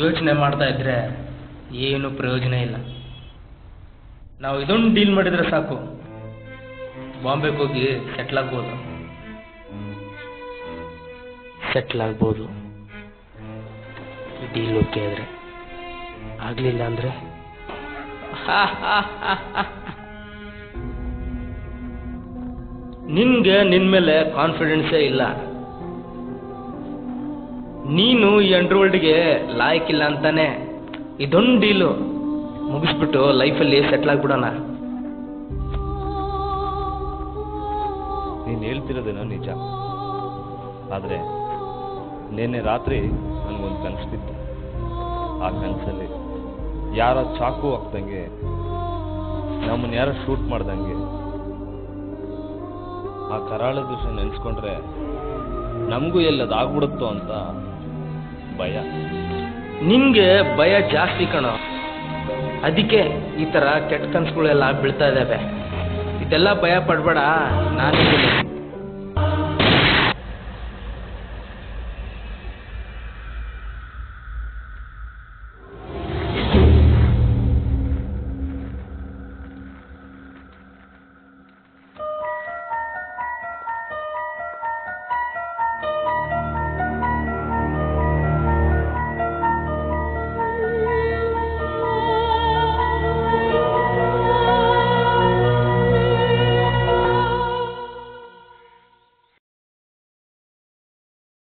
ಯೋಚನೆ ಮಾಡ್ತಾ ಇದ್ರೆ ಏನು ಪ್ರಯೋಜನ ಇಲ್ಲ. ನಾವು ಇದೊಂದು ಡೀಲ್ ಮಾಡಿದ್ರೆ ಸಾಕು, ಬಾಂಬೆಗೆ ಹೋಗಿ ಸೆಟ್ಲ್ ಆಗ್ಬೋದು. ಈ ಡೀಲ್ ಓಕೆ ಆದ್ರೆ, ಆಗ್ಲಿಲ್ಲ ಅಂದ್ರೆ ನಿನ್ಗೆ ನಿನ್ ಮೇಲೆ ಕಾನ್ಫಿಡೆನ್ಸೇ ಇಲ್ಲ. ನೀನು ಈ ಅಂಡರ್ವರ್ಲ್ಡ್ಗೆ ಲಾಯಕ್ಕಿಲ್ಲ ಅಂತಾನೆ ಇದೊಂದು ಡೀಲು ಮುಗಿಸ್ಬಿಟ್ಟು ಲೈಫಲ್ಲಿ ಸೆಟ್ಲ್ ಆಗ್ಬಿಡೋಣ. ನೀನು ಹೇಳ್ತಿರೋದೇನೋ ನಿಜ, ಆದರೆ ನಿನ್ನೆ ರಾತ್ರಿ ನನಗೊಂದು ಕನಸು ಬಿತ್ತು. ಆ ಕನಸಲ್ಲಿ ಯಾರೋ ಚಾಕು ಹಾಕ್ದಂಗೆ, ನಮ್ಮನ್ನು ಯಾರೋ ಶೂಟ್ ಮಾಡ್ದಂಗೆ, ಆ ಕರಾಳ ದೃಶ್ಯ ನೆನೆಸ್ಕೊಂಡ್ರೆ ನಮಗೂ ಎಲ್ಲದಾಗ್ಬಿಡುತ್ತೋ ಅಂತ ಭಯ. ನಿನ್ಗೆ ಭಯ ಜಾಸ್ತಿ ಕಣೋ, ಅದಕ್ಕೆ ಈ ಥರ ಕೆಟ್ಟ ಕನಸುಗಳೆಲ್ಲ ಬೀಳ್ತಾ ಇದ್ದಾವೆ. ಇದೆಲ್ಲ ಭಯ ಪಡಬೇಡ, ನಾನಿದ್ದೀನಿ.